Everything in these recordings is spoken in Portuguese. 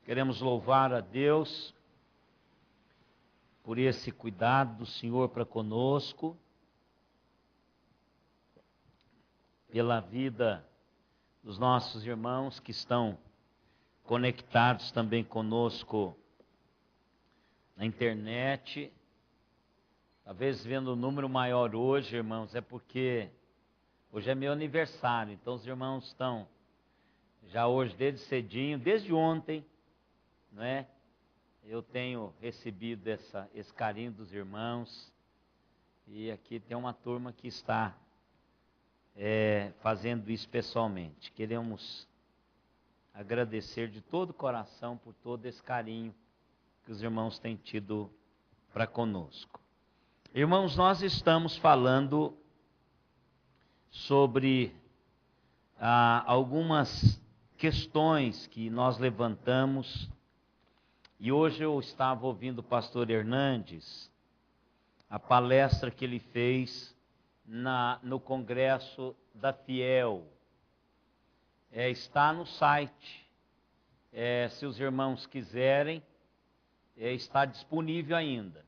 Queremos louvar a Deus por esse cuidado do Senhor para conosco, pela vida dos nossos irmãos que estão conectados também conosco na internet. Talvez vendo um número maior hoje, irmãos, é porque hoje é meu aniversário, então os irmãos estão já hoje desde cedinho, desde ontem, não é? Eu tenho recebido esse carinho dos irmãos, e aqui tem uma turma que está fazendo isso pessoalmente. Queremos agradecer de todo o coração por todo esse carinho que os irmãos têm tido para conosco. Irmãos, nós estamos falando sobre algumas questões que nós levantamos, e hoje eu estava ouvindo o pastor Hernandes, a palestra que ele fez no Congresso da Fiel. Está no site, se os irmãos quiserem, está disponível ainda.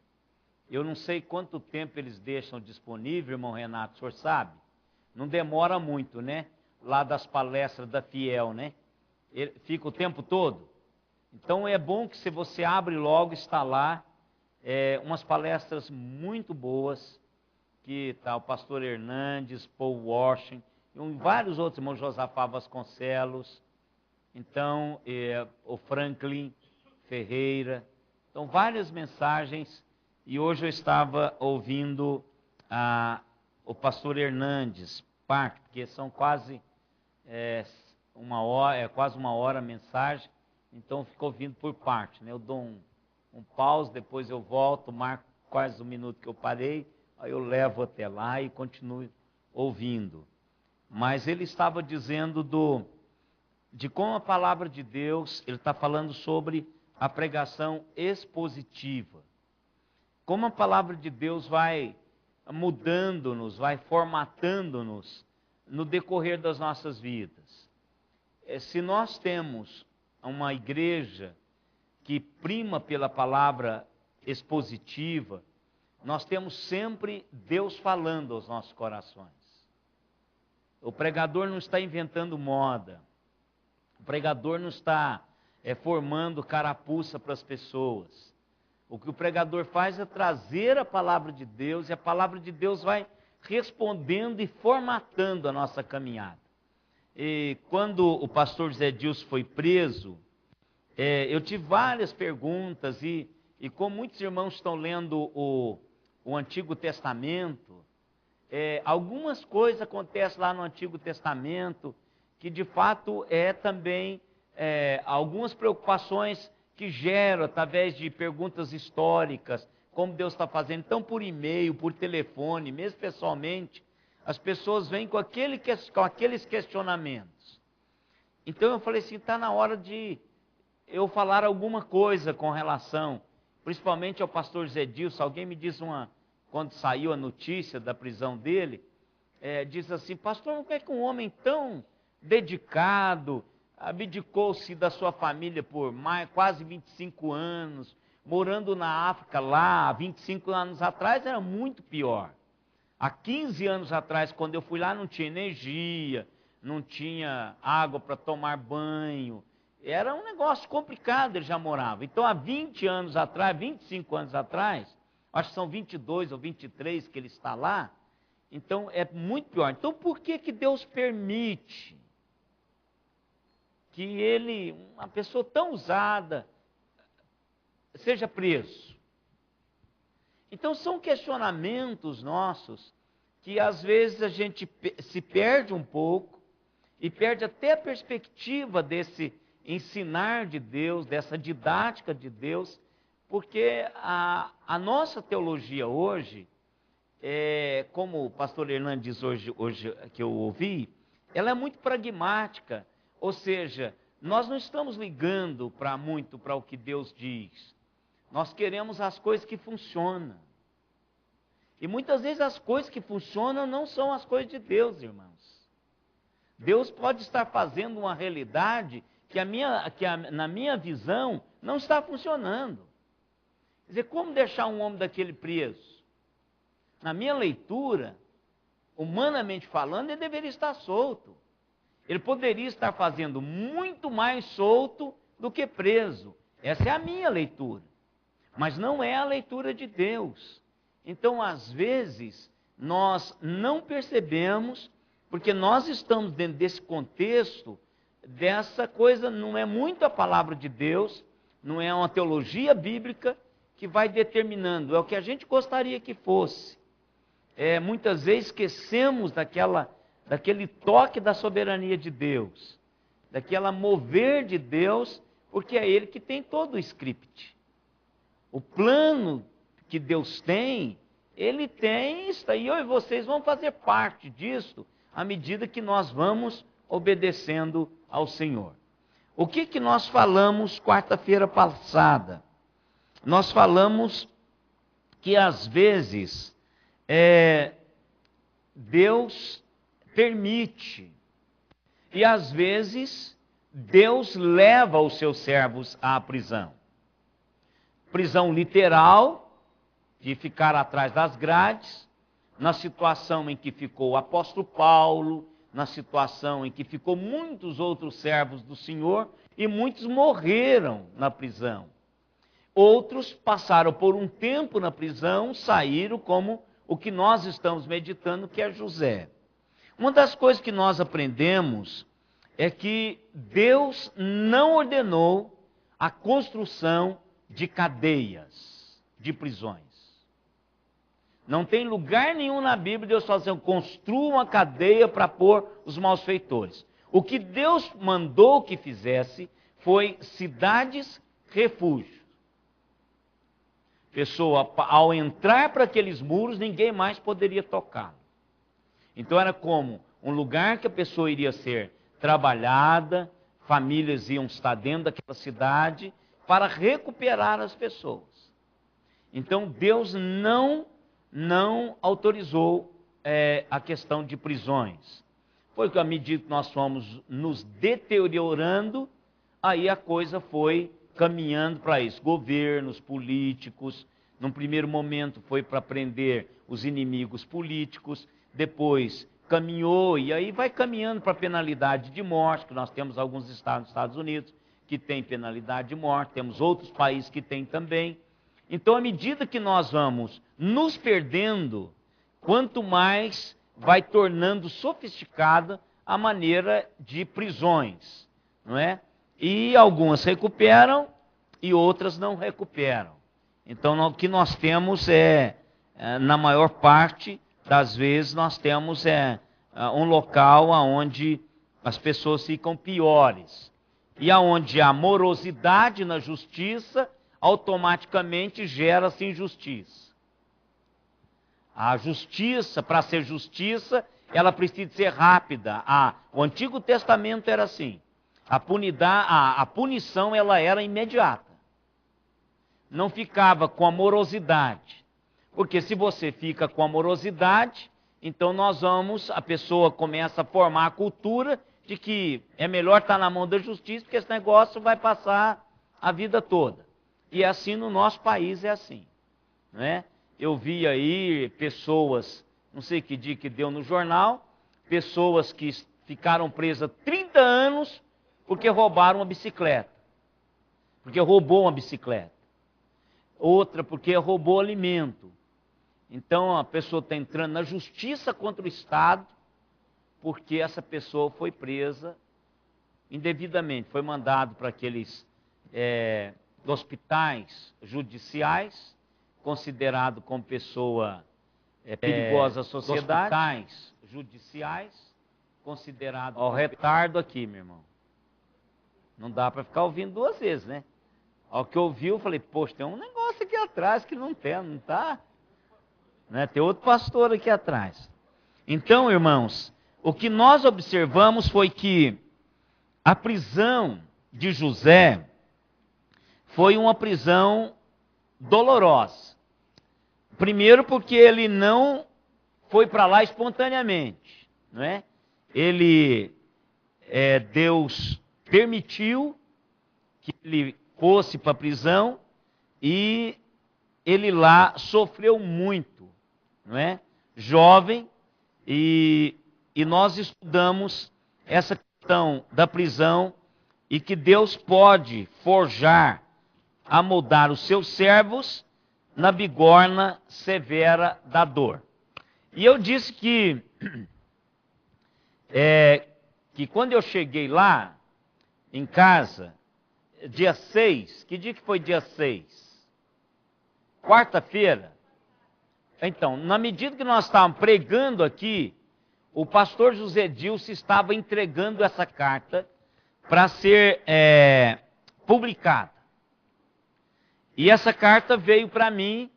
Eu não sei quanto tempo eles deixam disponível, irmão Renato, o senhor sabe? Não demora muito, né? Lá das palestras da Fiel, né? Fica o tempo todo. Então é bom que se você abre logo, está lá, umas palestras muito boas, que está o pastor Hernandes, Paul Washington, e vários outros, irmão Josafá Vasconcelos, então o Franklin Ferreira, então várias mensagens, e hoje eu estava ouvindo o pastor Hernandes, parte, porque são quase quase uma hora a mensagem, então fico ouvindo por parte, né? Eu dou um pause, depois eu volto, marco quase um minuto que eu parei, aí eu levo até lá e continuo ouvindo. Mas ele estava dizendo de como a palavra de Deus, ele está falando sobre a pregação expositiva. Como a palavra de Deus vai mudando-nos, vai formatando-nos no decorrer das nossas vidas. Se nós temos uma igreja que prima pela palavra expositiva, nós temos sempre Deus falando aos nossos corações. O pregador não está inventando moda. O pregador não está formando carapuça para as pessoas. O que o pregador faz é trazer a palavra de Deus, e a palavra de Deus vai respondendo e formatando a nossa caminhada. E quando o pastor José Dilson foi preso, eu tive várias perguntas, e como muitos irmãos estão lendo o Antigo Testamento, algumas coisas acontecem lá no Antigo Testamento, que de fato também algumas preocupações que geram através de perguntas históricas, como Deus está fazendo. Então, por e-mail, por telefone, mesmo pessoalmente, as pessoas vêm com aqueles questionamentos. Então eu falei assim, está na hora de eu falar alguma coisa com relação, principalmente ao pastor Zé Dilson. Alguém me disse quando saiu a notícia da prisão dele, diz assim, pastor, como é que um homem tão dedicado, abdicou-se da sua família por quase 25 anos, morando na África lá, há 25 anos atrás era muito pior. Há 15 anos atrás, quando eu fui lá, não tinha energia, não tinha água para tomar banho, era um negócio complicado, ele já morava. Então, há 20 anos atrás, 25 anos atrás, acho que são 22 ou 23 que ele está lá, então é muito pior. Então, por que Deus permite que uma pessoa tão usada, seja preso? Então são questionamentos nossos que às vezes a gente se perde um pouco e perde até a perspectiva desse ensinar de Deus, dessa didática de Deus, porque a nossa teologia hoje, como o pastor Hernandes diz hoje que eu ouvi, ela é muito pragmática, ou seja, nós não estamos ligando muito para o que Deus diz. Nós queremos as coisas que funcionam. E muitas vezes as coisas que funcionam não são as coisas de Deus, irmãos. Deus pode estar fazendo uma realidade na minha visão não está funcionando. Quer dizer, como deixar um homem daquele preso? Na minha leitura, humanamente falando, ele deveria estar solto. Ele poderia estar fazendo muito mais solto do que preso. Essa é a minha leitura. Mas não é a leitura de Deus. Então, às vezes, nós não percebemos, porque nós estamos dentro desse contexto, dessa coisa, não é muito a palavra de Deus, não é uma teologia bíblica que vai determinando, é o que a gente gostaria que fosse. Muitas vezes esquecemos daquele toque da soberania de Deus, daquela mover de Deus, porque é Ele que tem todo o script. O plano que Deus tem, Ele tem isso, e eu e vocês vão fazer parte disso, à medida que nós vamos obedecendo ao Senhor. O que nós falamos quarta-feira passada? Nós falamos que às vezes Deus permite, e às vezes Deus leva os seus servos à prisão. Prisão literal, de ficar atrás das grades, na situação em que ficou o apóstolo Paulo, na situação em que ficou muitos outros servos do Senhor, e muitos morreram na prisão. Outros passaram por um tempo na prisão, saíram, como o que nós estamos meditando, que é José. Uma das coisas que nós aprendemos é que Deus não ordenou a construção de cadeias, de prisões. Não tem lugar nenhum na Bíblia Deus fazendo, construa uma cadeia para pôr os malfeitores. O que Deus mandou que fizesse foi cidades refúgio. Pessoa, ao entrar para aqueles muros, ninguém mais poderia tocá-lo. Então era como um lugar que a pessoa iria ser trabalhada, famílias iam estar dentro daquela cidade para recuperar as pessoas. Então Deus não autorizou a questão de prisões. Foi que à medida que nós fomos nos deteriorando, aí a coisa foi caminhando para isso. Governos, políticos, num primeiro momento foi para prender os inimigos políticos, depois caminhou, e aí vai caminhando para a penalidade de morte, que nós temos alguns estados nos Estados Unidos que tem penalidade de morte, temos outros países que têm também. Então, à medida que nós vamos nos perdendo, quanto mais vai tornando sofisticada a maneira de prisões, não é? E algumas recuperam e outras não recuperam. Então, o que nós temos na maior parte das vezes, nós temos um local onde as pessoas ficam piores. E aonde há morosidade na justiça, automaticamente gera-se injustiça. A justiça, para ser justiça, ela precisa ser rápida. O Antigo Testamento era assim. A punição ela era imediata. Não ficava com a morosidade. Porque se você fica com a morosidade, então a pessoa começa a formar a cultura de que é melhor estar na mão da justiça, porque esse negócio vai passar a vida toda. E é assim no nosso país, é assim. Não é? Eu vi aí pessoas, não sei que dia que deu no jornal, pessoas que ficaram presas 30 anos porque roubaram uma bicicleta. Porque roubou uma bicicleta. Outra porque roubou alimento. Então a pessoa está entrando na justiça contra o Estado, porque essa pessoa foi presa indevidamente. Foi mandado para aqueles hospitais judiciais, considerado como pessoa perigosa à sociedade. Hospitais judiciais, considerado... Ó, o retardo aqui, meu irmão. Não dá para ficar ouvindo duas vezes, né? Ao que eu ouvi, eu falei, poxa, tem um negócio aqui atrás que não está? Né? Tem outro pastor aqui atrás. Então, irmãos, o que nós observamos foi que a prisão de José foi uma prisão dolorosa. Primeiro porque ele não foi para lá espontaneamente, não é? Deus permitiu que ele fosse para a prisão e ele lá sofreu muito, não é? Jovem, e nós estudamos essa questão da prisão e que Deus pode forjar, amoldar os seus servos na bigorna severa da dor. E eu disse que quando eu cheguei lá, em casa, dia 6, que dia que foi dia 6? Quarta-feira. Então, na medida que nós estávamos pregando aqui, o pastor José Dilson estava entregando essa carta para ser publicada. E essa carta veio para mim,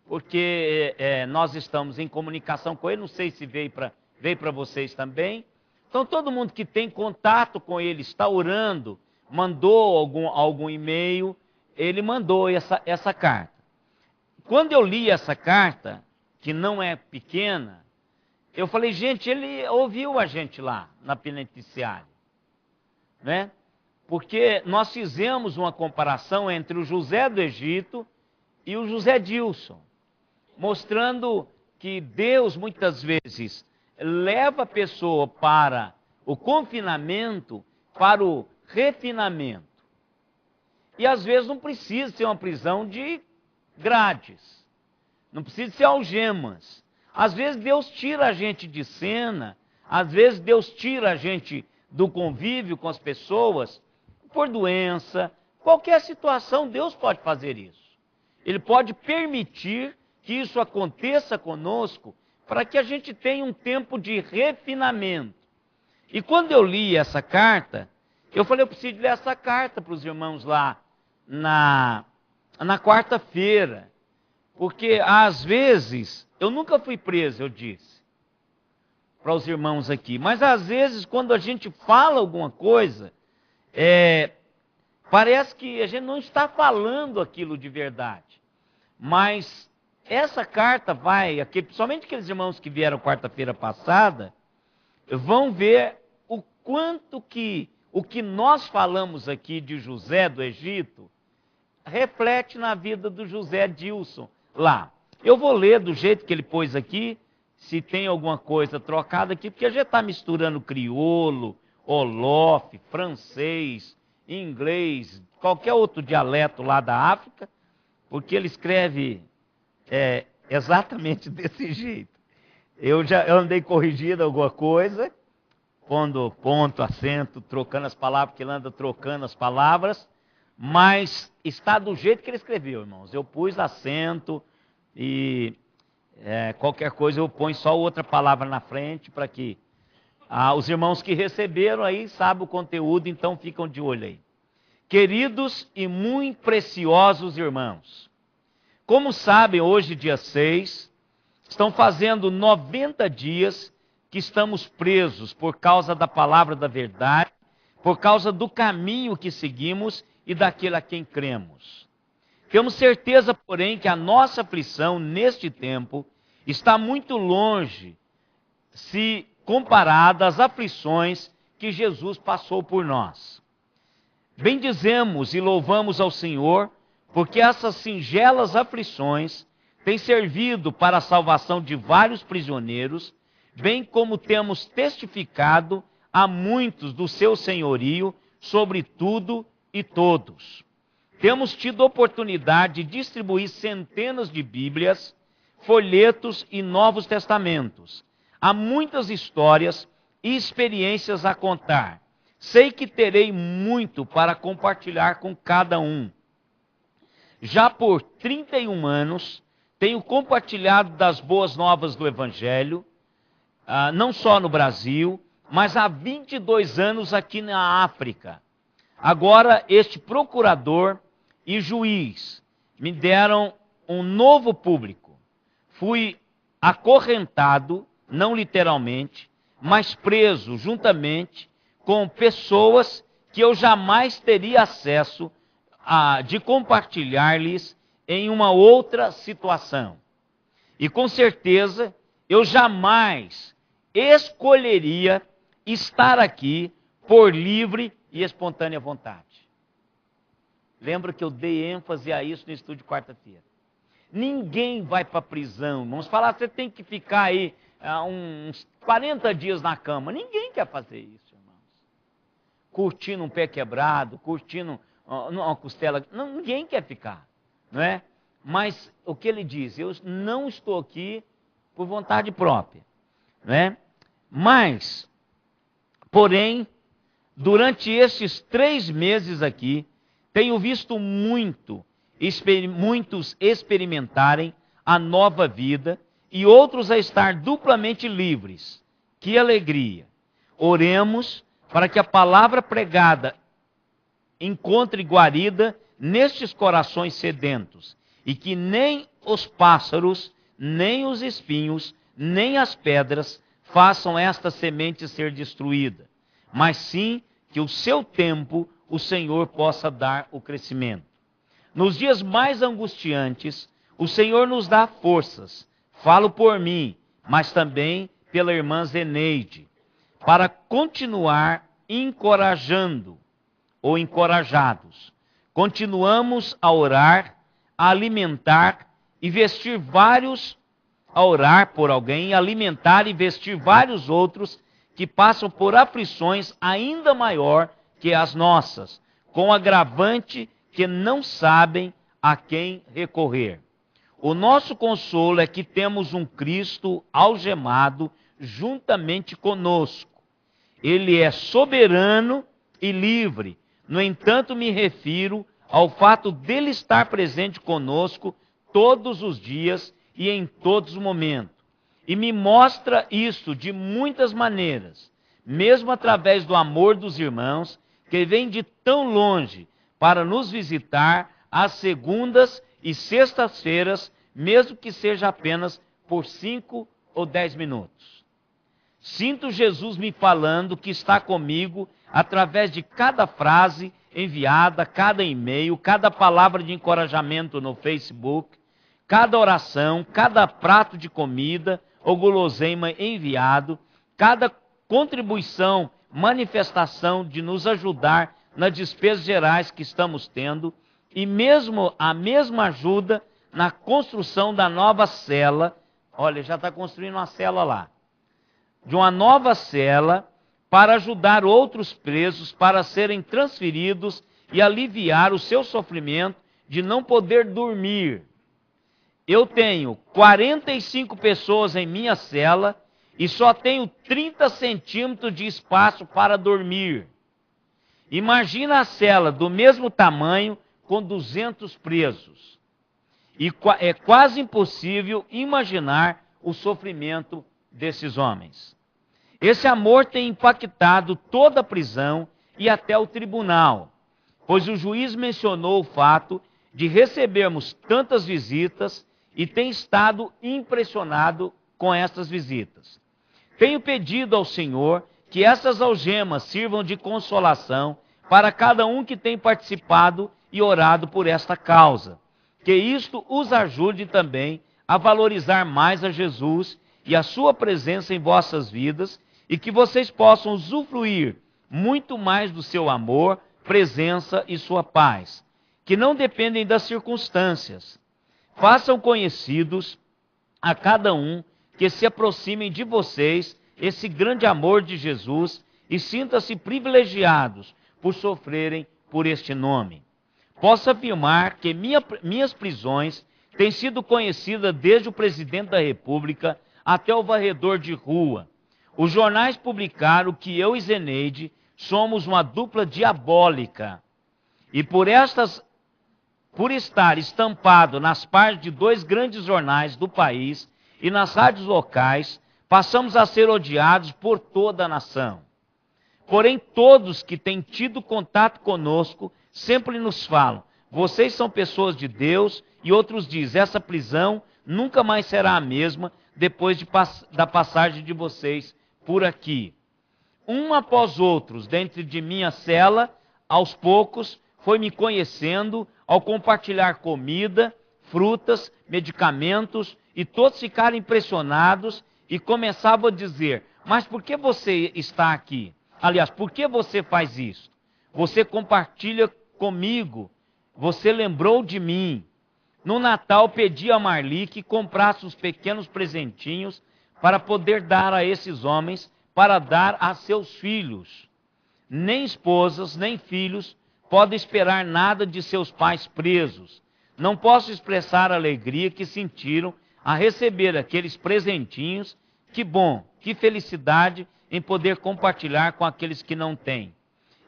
porque nós estamos em comunicação com ele, não sei se veio para vocês também. Então, todo mundo que tem contato com ele, está orando, mandou algum e-mail, ele mandou essa carta. Quando eu li essa carta, que não é pequena, eu falei, gente, ele ouviu a gente lá na penitenciária, né? Porque nós fizemos uma comparação entre o José do Egito e o José Dilson, mostrando que Deus muitas vezes leva a pessoa para o confinamento, para o refinamento. E às vezes não precisa ser uma prisão de grades, não precisa ser algemas. Às vezes Deus tira a gente de cena, às vezes Deus tira a gente do convívio com as pessoas, por doença, qualquer situação, Deus pode fazer isso. Ele pode permitir que isso aconteça conosco, para que a gente tenha um tempo de refinamento. E quando eu li essa carta, eu falei, eu preciso ler essa carta para os irmãos lá na quarta-feira, porque às vezes, eu nunca fui preso, eu disse, para os irmãos aqui, mas às vezes quando a gente fala alguma coisa, parece que a gente não está falando aquilo de verdade, mas essa carta vai, principalmente aqueles irmãos que vieram quarta-feira passada, vão ver o quanto que o que nós falamos aqui de José do Egito reflete na vida do José Dilson lá. Eu vou ler do jeito que ele pôs aqui, se tem alguma coisa trocada aqui, porque a gente está misturando crioulo, olof, francês, inglês, qualquer outro dialeto lá da África, porque ele escreve exatamente desse jeito. Eu andei corrigindo alguma coisa, pondo ponto, acento, trocando as palavras, porque ele anda trocando as palavras, mas está do jeito que ele escreveu, irmãos. Eu pus acento e qualquer coisa eu ponho só outra palavra na frente, para que os irmãos que receberam aí sabem o conteúdo, então ficam de olho aí. Queridos e muito preciosos irmãos, como sabem, hoje, dia 6, estão fazendo 90 dias que estamos presos por causa da palavra da verdade, por causa do caminho que seguimos e daquele a quem cremos. Temos certeza, porém, que a nossa aflição neste tempo está muito longe, se comparada às aflições que Jesus passou por nós. Bendizemos e louvamos ao Senhor, porque essas singelas aflições têm servido para a salvação de vários prisioneiros, bem como temos testificado a muitos do seu senhorio sobre tudo e todos. Temos tido oportunidade de distribuir centenas de Bíblias, folhetos e Novos Testamentos. Há muitas histórias e experiências a contar. Sei que terei muito para compartilhar com cada um. Já por 31 anos, tenho compartilhado das boas novas do Evangelho, não só no Brasil, mas há 22 anos aqui na África. Agora, este procurador e juiz me deram um novo público. Fui acorrentado, não literalmente, mas preso juntamente com pessoas que eu jamais teria acesso de compartilhar-lhes em uma outra situação. E com certeza, eu jamais escolheria estar aqui por livre e espontânea vontade. Lembra que eu dei ênfase a isso no estudo de quarta-feira. Ninguém vai para a prisão, irmãos. Falar, você tem que ficar aí uns 40 dias na cama. Ninguém quer fazer isso, irmãos. Curtindo um pé quebrado, curtindo uma costela. Não, ninguém quer ficar, não é? Mas o que ele diz? Eu não estou aqui por vontade própria, não é? Mas, porém, durante esses 3 meses aqui, tenho visto muitos experimentarem a nova vida e outros a estar duplamente livres. Que alegria! Oremos para que a palavra pregada encontre guarida nestes corações sedentos e que nem os pássaros, nem os espinhos, nem as pedras façam esta semente ser destruída, mas sim que o seu tempo o Senhor possa dar o crescimento. Nos dias mais angustiantes, o Senhor nos dá forças. Falo por mim, mas também pela irmã Zeneide, para continuar encorajando ou encorajados. Continuamos a orar, a alimentar e vestir vários, a orar por alguém, alimentar e vestir vários outros que passam por aflições ainda maior que as nossas, com agravante que não sabem a quem recorrer. O nosso consolo é que temos um Cristo algemado juntamente conosco. Ele é soberano e livre. No entanto, me refiro ao fato dele estar presente conosco todos os dias e em todos os momentos. E me mostra isso de muitas maneiras, mesmo através do amor dos irmãos, que vem de tão longe para nos visitar às segundas e sextas-feiras, mesmo que seja apenas por 5 ou 10 minutos. Sinto Jesus me falando que está comigo através de cada frase enviada, cada e-mail, cada palavra de encorajamento no Facebook, cada oração, cada prato de comida ou guloseima enviado, cada contribuição, manifestação de nos ajudar nas despesas gerais que estamos tendo, e mesmo a mesma ajuda na construção da nova cela. Olha, já está construindo uma cela lá. De uma nova cela para ajudar outros presos para serem transferidos e aliviar o seu sofrimento de não poder dormir. Eu tenho 45 pessoas em minha cela e só tenho 30 centímetros de espaço para dormir. Imagina a cela do mesmo tamanho com 200 presos. E é quase impossível imaginar o sofrimento desses homens. Esse amor tem impactado toda a prisão e até o tribunal, pois o juiz mencionou o fato de recebermos tantas visitas e tem estado impressionado com essas visitas. Tenho pedido ao Senhor que essas algemas sirvam de consolação para cada um que tem participado e orado por esta causa. Que isto os ajude também a valorizar mais a Jesus e a sua presença em vossas vidas, e que vocês possam usufruir muito mais do seu amor, presença e sua paz, que não dependem das circunstâncias. Façam conhecidos a cada um que se aproximem de vocês esse grande amor de Jesus e sintam-se privilegiados por sofrerem por este nome. Posso afirmar que minhas prisões têm sido conhecidas desde o presidente da República até o varredor de rua. Os jornais publicaram que eu e Zeneide somos uma dupla diabólica. E por estar estampado nas páginas de 2 grandes jornais do país e nas rádios locais, passamos a ser odiados por toda a nação. Porém, todos que têm tido contato conosco sempre nos falam: vocês são pessoas de Deus, e outros dizem: essa prisão nunca mais será a mesma depois da passagem de vocês por aqui. Um após outros, dentro de minha cela, aos poucos, foi me conhecendo ao compartilhar comida, frutas, medicamentos, e todos ficaram impressionados e começavam a dizer: mas por que você está aqui? Aliás, por que você faz isso? você compartilha comigo, você lembrou de mim. No Natal pedi a Marli que comprasse os pequenos presentinhos para poder dar a esses homens, para dar a seus filhos. Nem esposas, nem filhos podem esperar nada de seus pais presos. Não posso expressar a alegria que sentiram a receber aqueles presentinhos. Que bom, que felicidade em poder compartilhar com aqueles que não têm.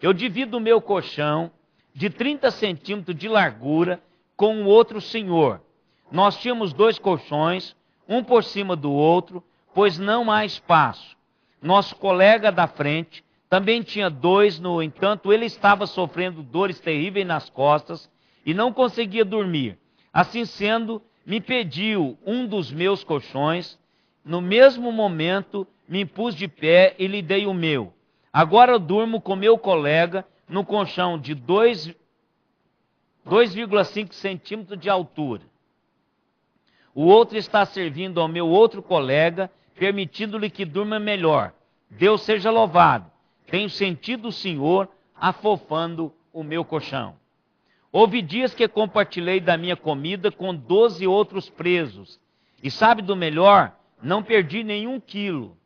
Eu divido o meu colchão de 30 centímetros de largura com o outro senhor. Nós tínhamos 2 colchões, um por cima do outro, pois não há espaço. Nosso colega da frente também tinha 2, no entanto, ele estava sofrendo dores terríveis nas costas e não conseguia dormir. Assim sendo, me pediu um dos meus colchões. No mesmo momento, me pus de pé e lhe dei o meu. Agora eu durmo com meu colega no colchão de 2,5 centímetros de altura. O outro está servindo ao meu outro colega, permitindo-lhe que durma melhor. Deus seja louvado. Tenho sentido o Senhor afofando o meu colchão. Houve dias que compartilhei da minha comida com 12 outros presos. E sabe do melhor? Não perdi nenhum quilo.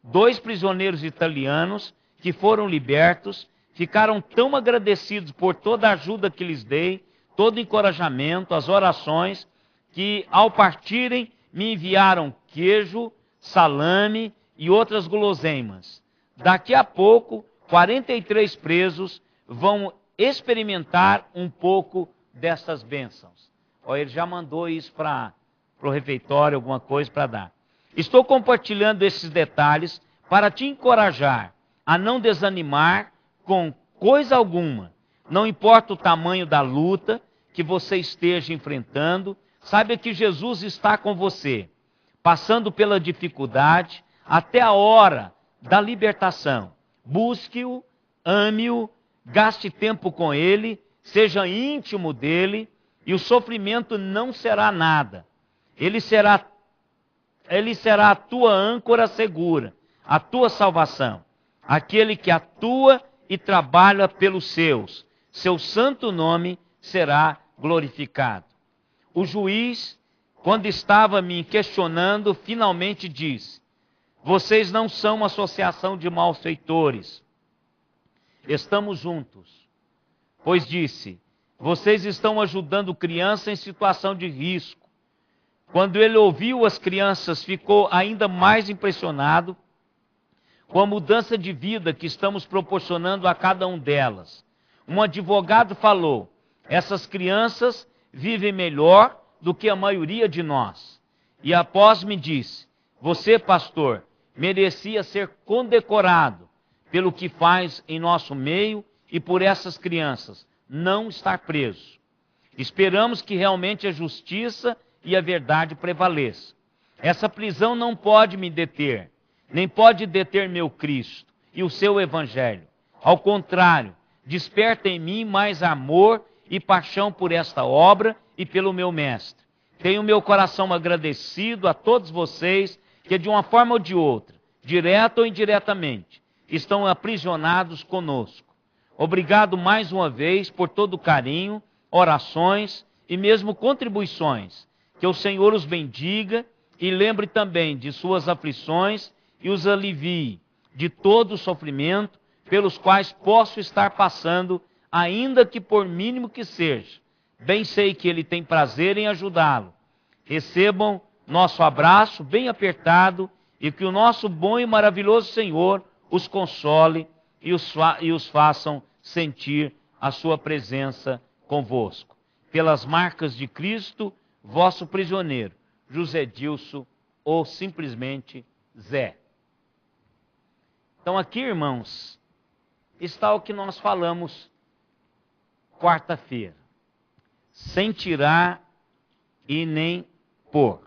2 prisioneiros italianos que foram libertos ficaram tão agradecidos por toda a ajuda que lhes dei, todo o encorajamento, as orações, que ao partirem me enviaram queijo, salame e outras guloseimas. Daqui a pouco, 43 presos vão experimentar um pouco dessas bênçãos. Ele já mandou isso para o refeitório, alguma coisa para dar. Estou compartilhando esses detalhes para te encorajar a não desanimar com coisa alguma. Não importa o tamanho da luta que você esteja enfrentando, saiba que Jesus está com você, passando pela dificuldade até a hora da libertação. Busque-o, ame-o, gaste tempo com ele, seja íntimo dele, e o sofrimento não será nada. Ele será a tua âncora segura, a tua salvação. Aquele que atua e trabalha pelos seus, seu santo nome será glorificado. O juiz, quando estava me questionando, finalmente disse: vocês não são uma associação de malfeitores. Estamos juntos. Pois disse: vocês estão ajudando crianças em situação de risco. Quando ele ouviu as crianças, ficou ainda mais impressionado com a mudança de vida que estamos proporcionando a cada um delas. Um advogado falou: essas crianças vivem melhor do que a maioria de nós. E após me disse: você, pastor, merecia ser condecorado pelo que faz em nosso meio e por essas crianças não estar preso. Esperamos que realmente a justiça e a verdade prevaleça. Essa prisão não pode me deter, nem pode deter meu Cristo e o seu Evangelho. Ao contrário, desperta em mim mais amor e paixão por esta obra e pelo meu Mestre. Tenho meu coração agradecido a todos vocês que, de uma forma ou de outra, direta ou indiretamente, estão aprisionados conosco. Obrigado mais uma vez por todo o carinho, orações e mesmo contribuições. Que o Senhor os bendiga e lembre também de suas aflições e os alivie de todo o sofrimento pelos quais posso estar passando, ainda que por mínimo que seja. Bem sei que Ele tem prazer em ajudá-lo. Recebam nosso abraço bem apertado e que o nosso bom e maravilhoso Senhor os console e os façam sentir a sua presença convosco. Pelas marcas de Cristo, vosso prisioneiro, José Dilso, ou simplesmente Zé. Então aqui, irmãos, está o que nós falamos quarta-feira. Sem tirar e nem pôr.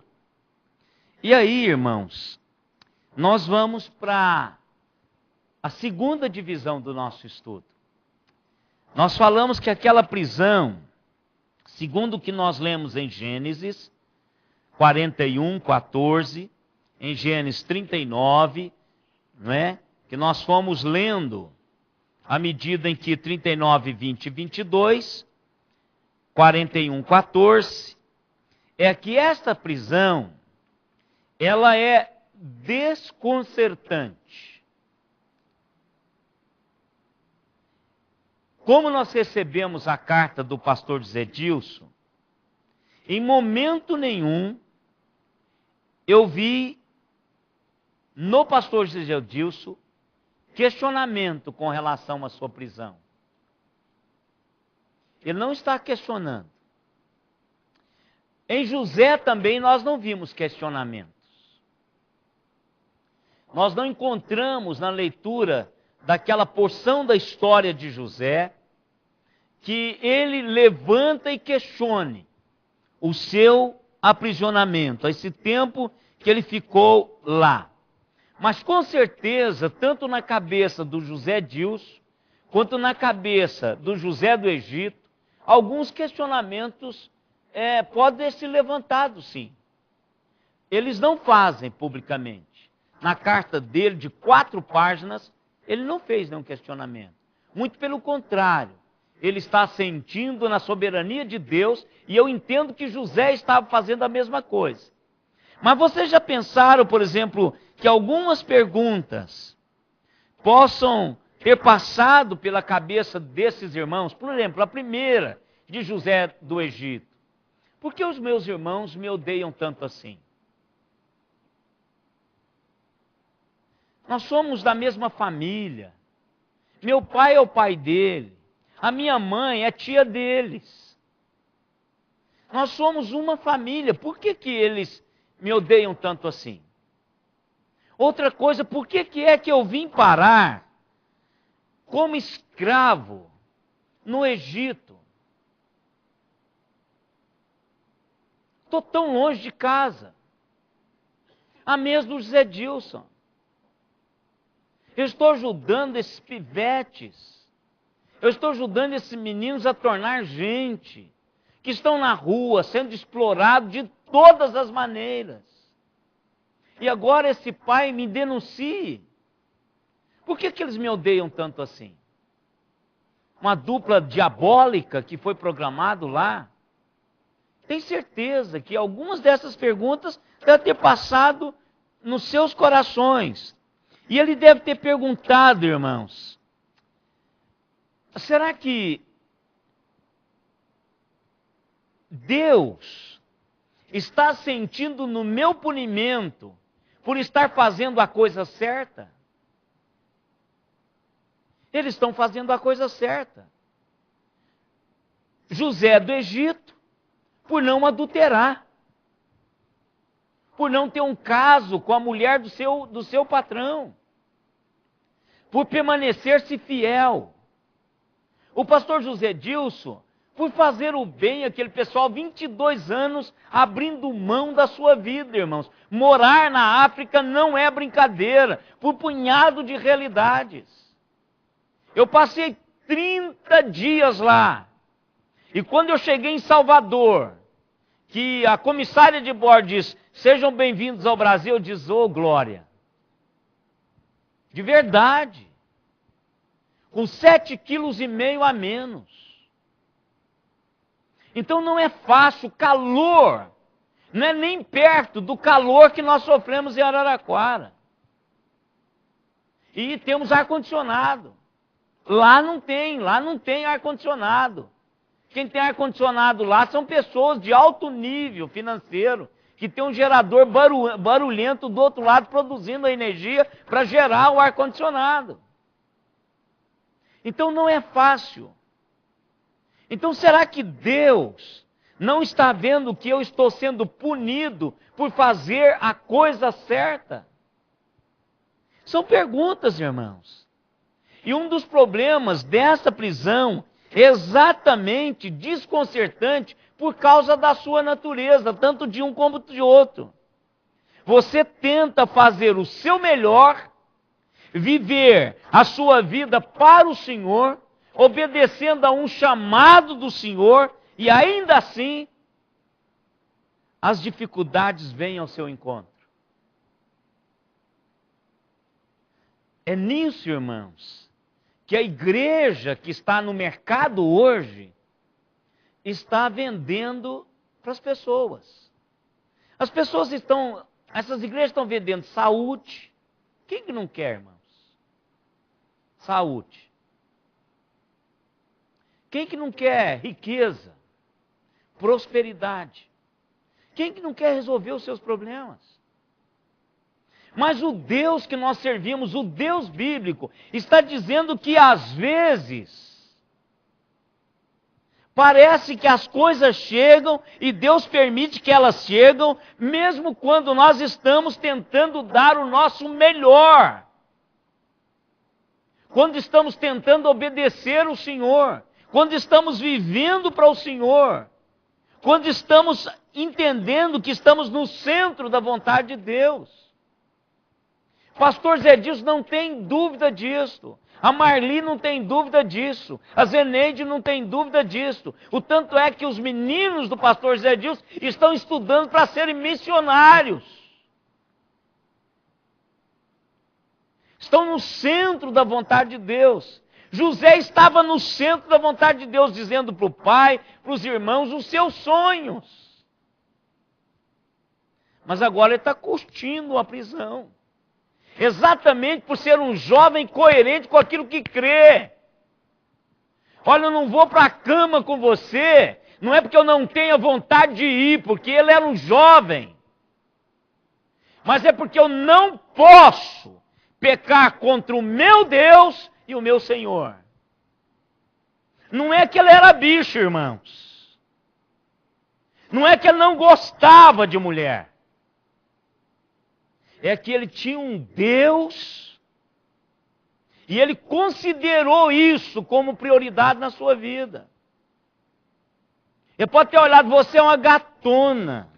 E aí, irmãos, nós vamos para a segunda divisão do nosso estudo. Nós falamos que aquela prisão, segundo o que nós lemos em Gênesis 41, 14, em Gênesis 39, não é? Que nós fomos lendo à medida em que 39, 20 e 22, 41, 14, é que esta prisão, ela é desconcertante. Como nós recebemos a carta do pastor José Dilson, em momento nenhum eu vi no pastor José Dilson questionamento com relação à sua prisão. Ele não está questionando. Em José também nós não vimos questionamentos. Nós não encontramos na leitura daquela porção da história de José que ele levanta e questione o seu aprisionamento, esse tempo que ele ficou lá. Mas com certeza, tanto na cabeça do José Dilson, quanto na cabeça do José do Egito, alguns questionamentos podem ser levantados, sim. Eles não fazem publicamente. Na carta dele, de 4 páginas, ele não fez nenhum questionamento. Muito pelo contrário, ele está sentindo na soberania de Deus, e eu entendo que José estava fazendo a mesma coisa. Mas vocês já pensaram, por exemplo, que algumas perguntas possam ter passado pela cabeça desses irmãos? Por exemplo, a primeira de José do Egito. Por que os meus irmãos me odeiam tanto assim? Nós somos da mesma família. Meu pai é o pai dele. A minha mãe é tia deles. Nós somos uma família. Por que eles me odeiam tanto assim? Outra coisa, por que é que eu vim parar como escravo no Egito? Estou tão longe de casa. A mesmo José Dilson. Eu estou ajudando esses pivetes. Eu estou ajudando esses meninos a tornar gente. Que estão na rua, sendo explorados de todas as maneiras. E agora esse pai me denuncia. Por que eles me odeiam tanto assim? Uma dupla diabólica que foi programado lá? Tem certeza que algumas dessas perguntas devem ter passado nos seus corações. E ele deve ter perguntado, irmãos, será que Deus está sentindo no meu punimento por estar fazendo a coisa certa? Eles estão fazendo a coisa certa. José do Egito, por não adulterar, por não ter um caso com a mulher do seu patrão, por permanecer-se fiel. O pastor José Dilson, por fazer o bem àquele pessoal, 22 anos abrindo mão da sua vida, irmãos. Morar na África não é brincadeira, por punhado de realidades. Eu passei 30 dias lá, e quando eu cheguei em Salvador, que a comissária de bordo diz, sejam bem-vindos ao Brasil, eu disse, ô glória. De verdade. Com 7,5 quilos a menos. Então não é fácil, calor. Não é nem perto do calor que nós sofremos em Araraquara. E temos ar-condicionado. Lá não tem ar-condicionado. Quem tem ar-condicionado lá são pessoas de alto nível financeiro, que tem um gerador barulhento do outro lado produzindo a energia para gerar o ar-condicionado. Então não é fácil. Então será que Deus não está vendo que eu estou sendo punido por fazer a coisa certa? São perguntas, irmãos. E um dos problemas dessa prisão é exatamente desconcertante por causa da sua natureza, tanto de um como de outro. Você tenta fazer o seu melhor, viver a sua vida para o Senhor, obedecendo a um chamado do Senhor, e ainda assim, as dificuldades vêm ao seu encontro. É nisso, irmãos, que a igreja que está no mercado hoje está vendendo para as pessoas. As pessoas essas igrejas estão vendendo saúde. Quem que não quer, irmãos? Saúde. Quem que não quer riqueza, prosperidade? Quem que não quer resolver os seus problemas? Mas o Deus que nós servimos, o Deus bíblico, está dizendo que às vezes parece que as coisas chegam e Deus permite que elas chegam, mesmo quando nós estamos tentando dar o nosso melhor. Quando estamos tentando obedecer o Senhor, quando estamos vivendo para o Senhor, quando estamos entendendo que estamos no centro da vontade de Deus. Pastor Zé Dilson não tem dúvida disso. A Marli não tem dúvida disso. A Zeneide não tem dúvida disso. O tanto é que os meninos do pastor Zé Dilson estão estudando para serem missionários. Estão no centro da vontade de Deus. José estava no centro da vontade de Deus, dizendo para o pai, para os irmãos, os seus sonhos. Mas agora ele está curtindo a prisão. Exatamente por ser um jovem coerente com aquilo que crê. Olha, eu não vou para a cama com você, não é porque eu não tenha vontade de ir, porque ele era um jovem. Mas é porque eu não posso pecar contra o meu Deus e o meu Senhor. Não é que ele era bicho, irmãos. Não é que ele não gostava de mulher. É que ele tinha um Deus e ele considerou isso como prioridade na sua vida. Ele pode ter olhado, você é uma gatona.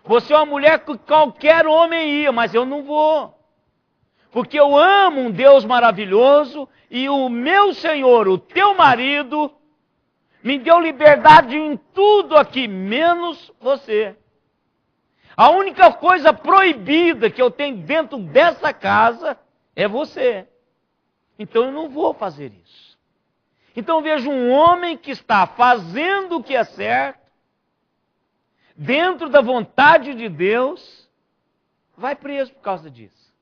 Você é uma mulher que qualquer homem ia, mas eu não vou. Porque eu amo um Deus maravilhoso e o meu Senhor, o teu marido, me deu liberdade em tudo aqui, menos você. A única coisa proibida que eu tenho dentro dessa casa é você. Então eu não vou fazer isso. Então eu vejo um homem que está fazendo o que é certo, dentro da vontade de Deus, vai preso por causa disso.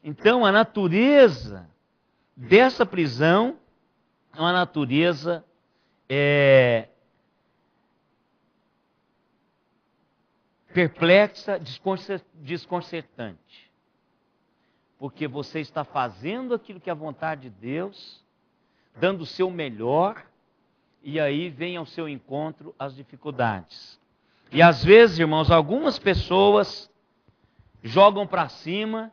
Então a natureza dessa prisão é uma natureza perplexa, desconcertante. Porque você está fazendo aquilo que é a vontade de Deus, dando o seu melhor, e aí vem ao seu encontro as dificuldades. E às vezes, irmãos, algumas pessoas jogam para cima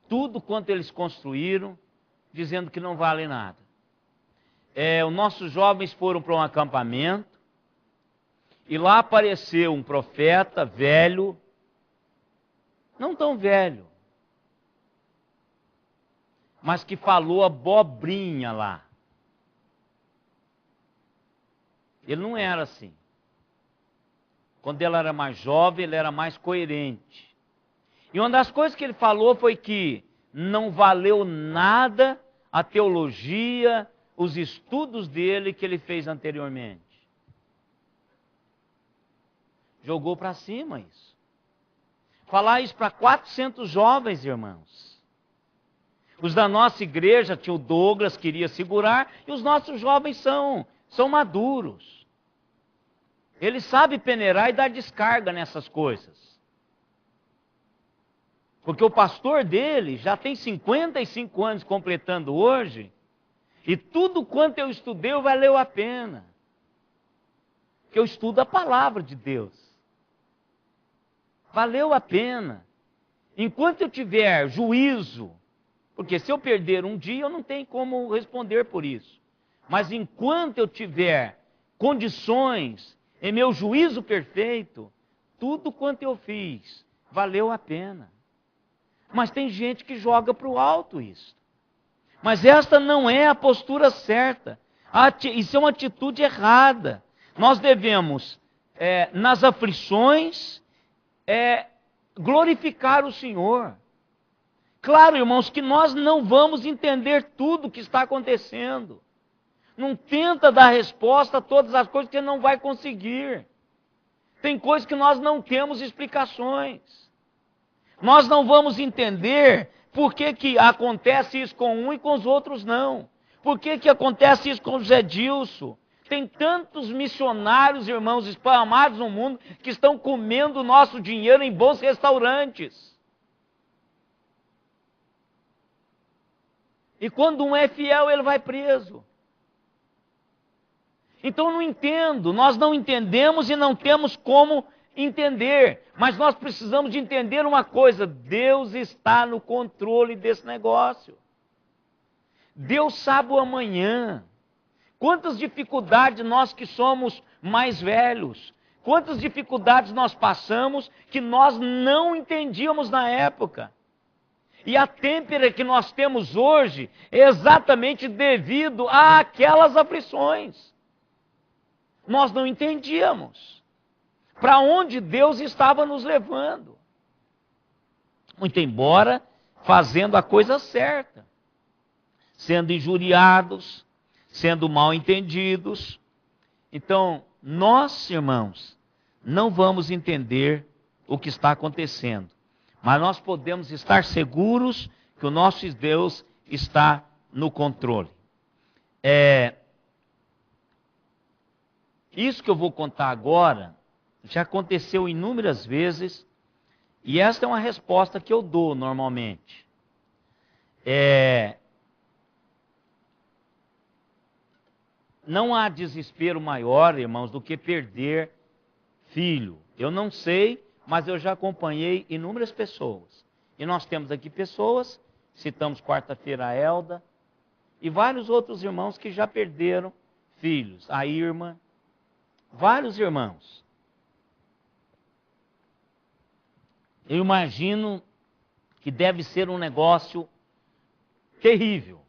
tudo quanto eles construíram, dizendo que não vale nada. Os nossos jovens foram para um acampamento, e lá apareceu um profeta velho, não tão velho, mas que falou abobrinha lá. Ele não era assim. Quando ele era mais jovem, ele era mais coerente. E uma das coisas que ele falou foi que não valeu nada a teologia, os estudos dele que ele fez anteriormente. Jogou para cima isso. Falar isso para 400 jovens, irmãos. Os da nossa igreja, tio Douglas queria segurar, e os nossos jovens são maduros. Ele sabe peneirar e dar descarga nessas coisas. Porque o pastor dele já tem 55 anos completando hoje, e tudo quanto eu estudei valeu a pena. Porque eu estudo a palavra de Deus. Valeu a pena. Enquanto eu tiver juízo, porque se eu perder um dia, eu não tenho como responder por isso. Mas enquanto eu tiver condições, em meu juízo perfeito, tudo quanto eu fiz, valeu a pena. Mas tem gente que joga para o alto isso. Mas esta não é a postura certa. Isso é uma atitude errada. Nós devemos, nas aflições, glorificar o Senhor. Claro, irmãos, que nós não vamos entender tudo o que está acontecendo. Não tenta dar resposta a todas as coisas que você não vai conseguir. Tem coisas que nós não temos explicações. Nós não vamos entender por que acontece isso com um e com os outros não. Por que acontece isso com o Zé Dilson? Tem tantos missionários, irmãos, espalhados no mundo que estão comendo o nosso dinheiro em bons restaurantes. E quando um é fiel, ele vai preso. Então não entendo, nós não entendemos e não temos como entender. Mas nós precisamos de entender uma coisa: Deus está no controle desse negócio. Deus sabe o amanhã. Quantas dificuldades nós que somos mais velhos, quantas dificuldades nós passamos que nós não entendíamos na época. E a têmpera que nós temos hoje é exatamente devido àquelas aflições. Nós não entendíamos para onde Deus estava nos levando. Muito embora fazendo a coisa certa, sendo injuriados, sendo mal entendidos. Então, nós, irmãos, não vamos entender o que está acontecendo, mas nós podemos estar seguros que o nosso Deus está no controle. Isso que eu vou contar agora já aconteceu inúmeras vezes, e esta é uma resposta que eu dou normalmente. Não há desespero maior, irmãos, do que perder filho. Eu não sei, mas eu já acompanhei inúmeras pessoas. E nós temos aqui pessoas, citamos quarta-feira a Elda, e vários outros irmãos que já perderam filhos. A Irma, vários irmãos. Eu imagino que deve ser um negócio terrível.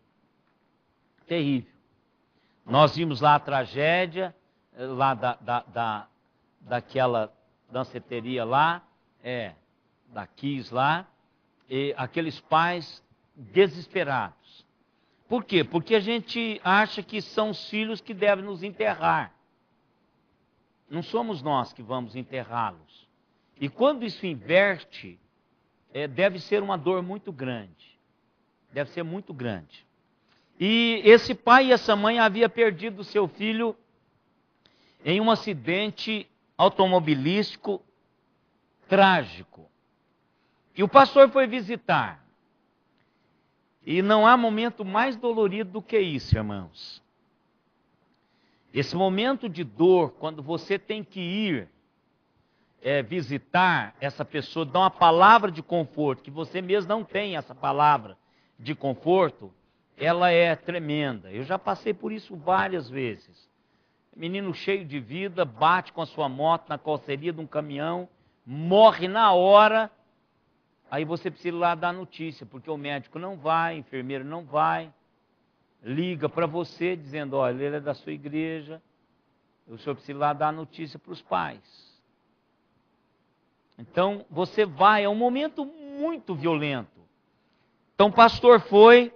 Terrível. Nós vimos lá a tragédia, lá daquela danceteria lá, da Kiss lá, e aqueles pais desesperados. Por quê? Porque a gente acha que são os filhos que devem nos enterrar. Não somos nós que vamos enterrá-los. E quando isso inverte, deve ser uma dor muito grande. Deve ser muito grande. E esse pai e essa mãe haviam perdido seu filho em um acidente automobilístico trágico. E o pastor foi visitar. E não há momento mais dolorido do que isso, irmãos. Esse momento de dor, quando você tem que ir visitar essa pessoa, dar uma palavra de conforto, que você mesmo não tem essa palavra de conforto, ela é tremenda. Eu já passei por isso várias vezes. Menino cheio de vida, bate com a sua moto na carroceria de um caminhão, morre na hora, aí você precisa ir lá dar notícia, porque o médico não vai, o enfermeiro não vai, liga para você dizendo: olha, ele é da sua igreja, o senhor precisa ir lá dar notícia para os pais. Então, você vai, é um momento muito violento. Então, o pastor foi,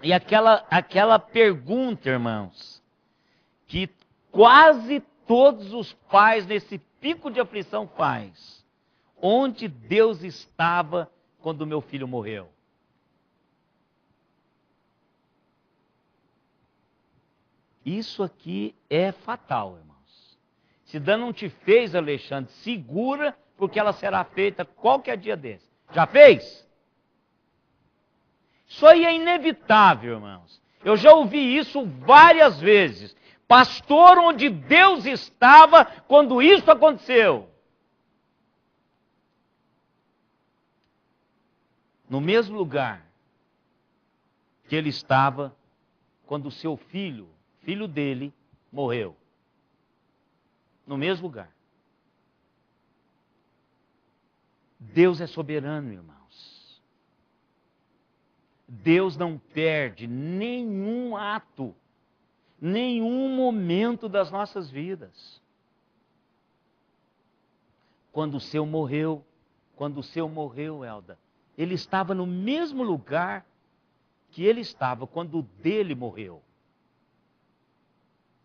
e aquela pergunta, irmãos, que quase todos os pais nesse pico de aflição faz: onde Deus estava quando meu filho morreu? Isso aqui é fatal, irmãos. Se Dan não te fez, Alexandre, segura, porque ela será feita qualquer dia desse. Já fez? Isso aí é inevitável, irmãos. Eu já ouvi isso várias vezes. Pastor, onde Deus estava quando isso aconteceu? No mesmo lugar que ele estava quando o seu filho dele, morreu. No mesmo lugar. Deus é soberano, irmãos. Deus não perde nenhum ato, nenhum momento das nossas vidas. Quando o seu morreu, Elda, ele estava no mesmo lugar que ele estava quando o dele morreu.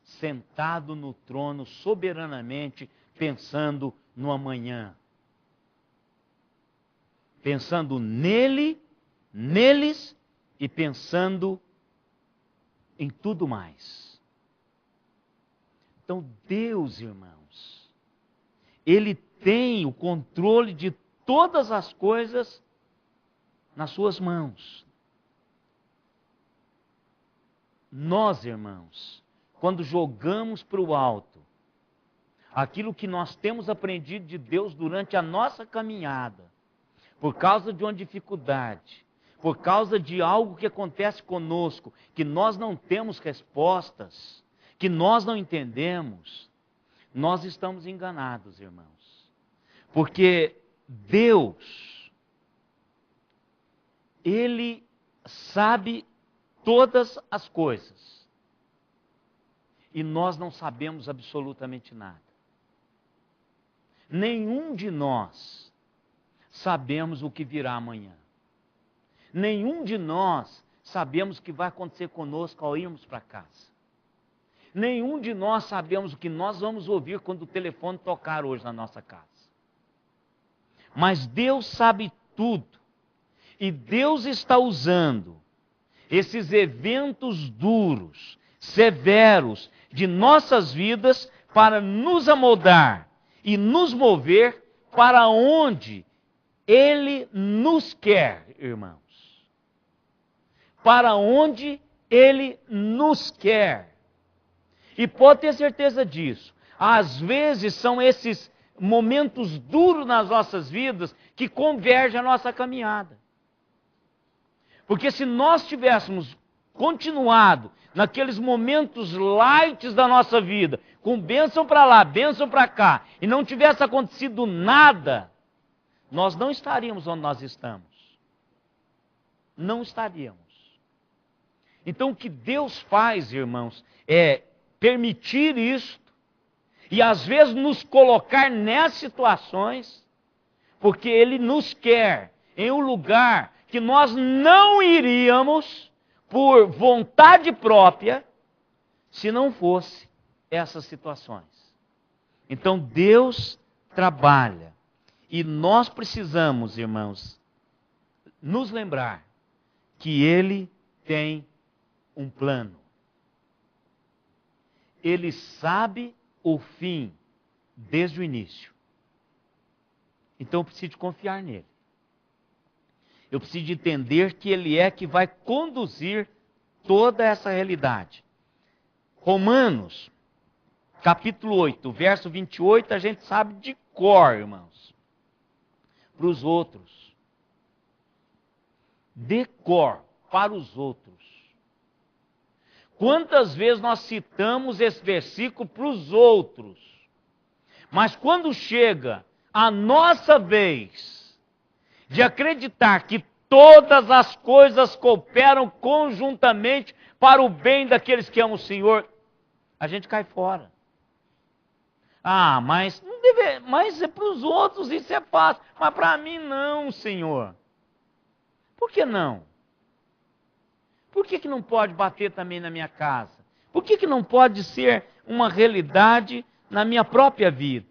Sentado no trono soberanamente, pensando no amanhã. Pensando nele, neles e pensando em tudo mais. Então Deus, irmãos, Ele tem o controle de todas as coisas nas suas mãos. Nós, irmãos, quando jogamos para o alto aquilo que nós temos aprendido de Deus durante a nossa caminhada, por causa de uma dificuldade, por causa de algo que acontece conosco, que nós não temos respostas, que nós não entendemos, nós estamos enganados, irmãos. Porque Deus, Ele sabe todas as coisas. E nós não sabemos absolutamente nada. Nenhum de nós sabemos o que virá amanhã. Nenhum de nós sabemos o que vai acontecer conosco ao irmos para casa. Nenhum de nós sabemos o que nós vamos ouvir quando o telefone tocar hoje na nossa casa. Mas Deus sabe tudo. E Deus está usando esses eventos duros, severos de nossas vidas para nos amoldar e nos mover para onde Ele nos quer, irmãos. Para onde Ele nos quer. E pode ter certeza disso. Às vezes são esses momentos duros nas nossas vidas que convergem a nossa caminhada. Porque se nós tivéssemos continuado naqueles momentos light da nossa vida, com bênção para lá, bênção para cá, e não tivesse acontecido nada, nós não estaríamos onde nós estamos. Não estaríamos. Então o que Deus faz, irmãos, é permitir isto, e às vezes nos colocar nessas situações, porque Ele nos quer em um lugar que nós não iríamos por vontade própria, se não fosse essas situações. Então Deus trabalha, e nós precisamos, irmãos, nos lembrar que Ele tem um plano. Ele sabe o fim desde o início. Então eu preciso confiar nele. Eu preciso entender que Ele é que vai conduzir toda essa realidade. Romanos, capítulo 8, verso 28, a gente sabe de cor, irmãos. Para os outros. De cor, para os outros. Quantas vezes nós citamos esse versículo para os outros? Mas quando chega a nossa vez de acreditar que todas as coisas cooperam conjuntamente para o bem daqueles que amam o Senhor, a gente cai fora. Ah, mas é para os outros isso é fácil, mas para mim não, Senhor. Por que não? Por que não pode bater também na minha casa? Por que não pode ser uma realidade na minha própria vida?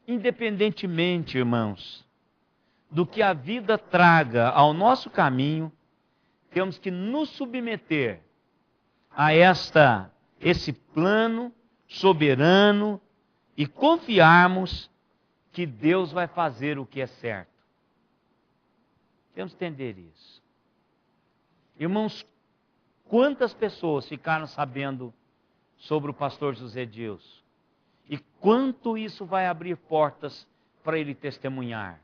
Independentemente, irmãos, do que a vida traga ao nosso caminho, temos que nos submeter a esse plano soberano e confiarmos que Deus vai fazer o que é certo. Temos que entender isso. Irmãos, quantas pessoas ficaram sabendo sobre o pastor José Dilson? E quanto isso vai abrir portas para ele testemunhar?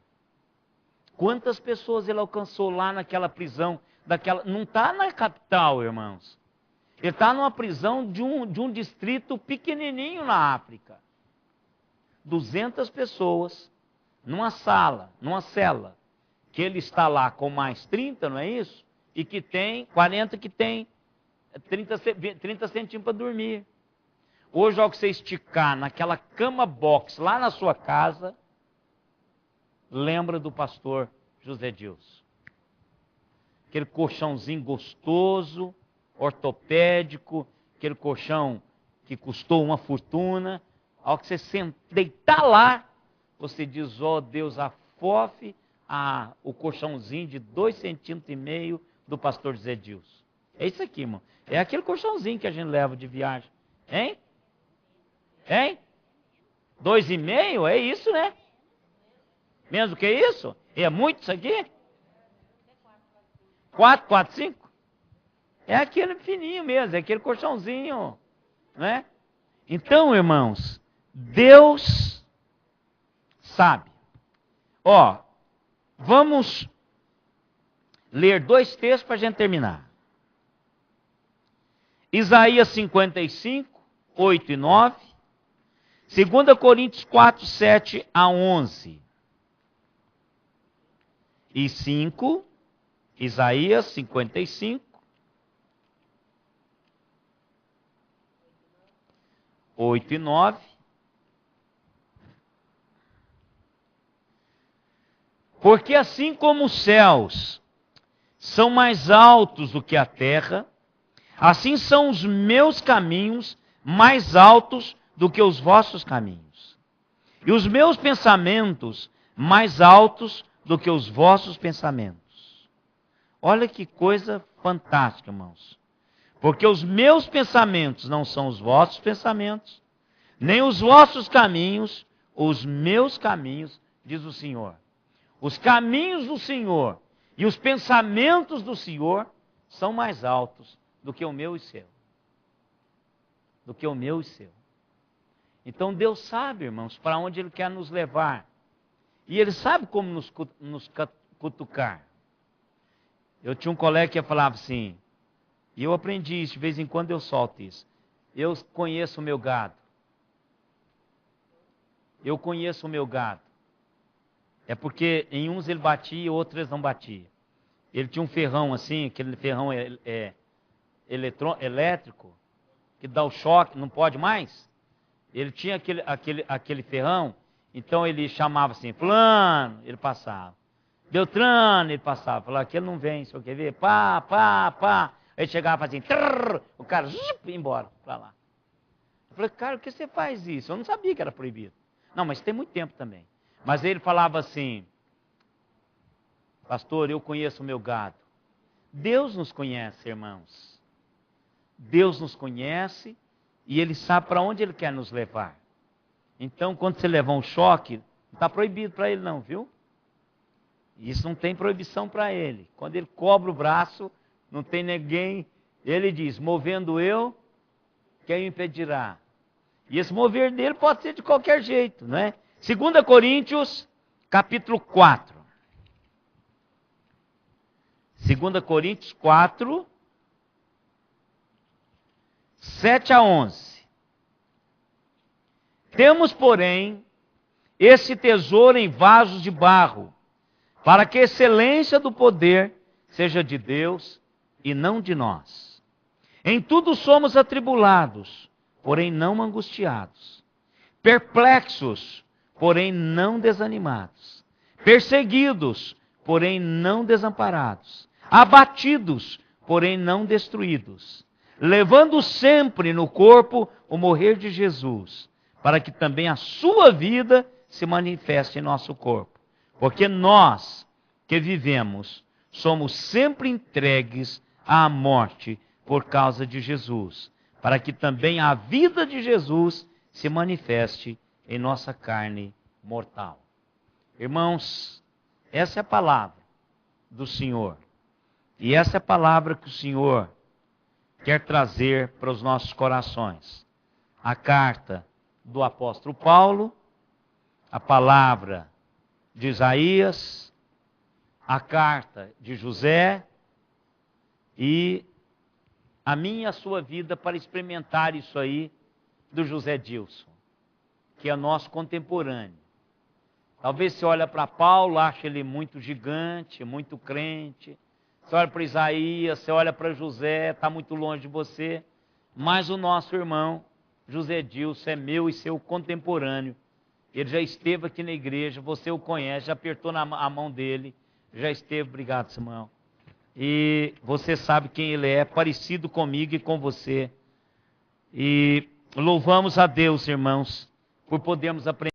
Quantas pessoas ele alcançou lá naquela prisão? Não está na capital, irmãos. Ele está numa prisão de um distrito pequenininho na África. 200 pessoas numa sala, numa cela. Que ele está lá com mais 30, não é isso? E que tem 40 que tem 30 centímetros para dormir. Hoje, ao que você esticar naquela cama box lá na sua casa, lembra do pastor José Edilson. Aquele colchãozinho gostoso, ortopédico, aquele colchão que custou uma fortuna. Ao que você deitar lá, você diz, ó Deus, afofe o colchãozinho de 2,5 centímetros do pastor José Edilson. É isso aqui, irmão. É aquele colchãozinho que a gente leva de viagem. Hein? Hein? 2,5? É isso, né? Menos do que isso? É muito isso aqui? 4, 4, 5? É aquele fininho mesmo, é aquele colchãozinho, né? Então, irmãos, Deus sabe. Ó, vamos ler 2 textos para a gente terminar. Isaías 55, 8 e 9. 2 Coríntios 4, 7 a 11. E 5, Isaías 55, 8 e 9. Porque assim como os céus são mais altos do que a terra, assim são os meus caminhos mais altos do que os vossos caminhos, e os meus pensamentos mais altos do que os vossos pensamentos. Olha que coisa fantástica, irmãos. Porque os meus pensamentos não são os vossos pensamentos, nem os vossos caminhos, os meus caminhos, diz o Senhor. Os caminhos do Senhor e os pensamentos do Senhor são mais altos do que o meu e seu. Do que o meu e seu. Então Deus sabe, irmãos, para onde Ele quer nos levar. E Ele sabe como nos cutucar. Eu tinha um colega que falava assim, e eu aprendi isso, de vez em quando eu solto isso. Eu conheço o meu gado. Eu conheço o meu gado. É porque em uns ele batia e outros ele não batia. Ele tinha um ferrão assim, aquele ferrão elétrico, que dá o choque, não pode mais. Ele tinha aquele ferrão, então ele chamava assim, fulano, ele passava. Beltrano, ele passava. Falava, aquele não vem, se eu quer ver, pá. Aí chegava assim, o cara ia embora para lá. Eu falei, cara, por que você faz isso? Eu não sabia que era proibido. Não, mas tem muito tempo também. Mas ele falava assim, pastor, eu conheço o meu gado. Deus nos conhece, irmãos. Deus nos conhece e Ele sabe para onde Ele quer nos levar. Então, quando você levar um choque, não está proibido para Ele não, viu? Isso não tem proibição para Ele. Quando Ele cobra o braço, não tem ninguém. Ele diz, movendo eu, quem o impedirá? E esse mover dele pode ser de qualquer jeito, não é? 2 Coríntios, capítulo 4. 2 Coríntios 4, 7 a 11. Temos, porém, esse tesouro em vasos de barro, para que a excelência do poder seja de Deus e não de nós. Em tudo somos atribulados, porém não angustiados, perplexos, porém não desanimados, perseguidos, porém não desamparados, abatidos, porém não destruídos, levando sempre no corpo o morrer de Jesus, para que também a sua vida se manifeste em nosso corpo. Porque nós que vivemos somos sempre entregues à morte por causa de Jesus, para que também a vida de Jesus se manifeste em nossa carne mortal. Irmãos, essa é a palavra do Senhor. E essa é a palavra que o Senhor quer trazer para os nossos corações. A carta do apóstolo Paulo, a palavra de Isaías, a carta de José e a minha e a sua vida para experimentar isso aí do José Edilson, que é nosso contemporâneo. Talvez você olha para Paulo, acha ele muito gigante, muito crente. Você olha para Isaías, você olha para José, está muito longe de você. Mas o nosso irmão, José Edilson, é meu e seu contemporâneo. Ele já esteve aqui na igreja, você o conhece, já apertou a mão dele, Já esteve, obrigado, Samuel. E você sabe quem ele é, parecido comigo e com você. E louvamos a Deus, irmãos, por podermos aprender.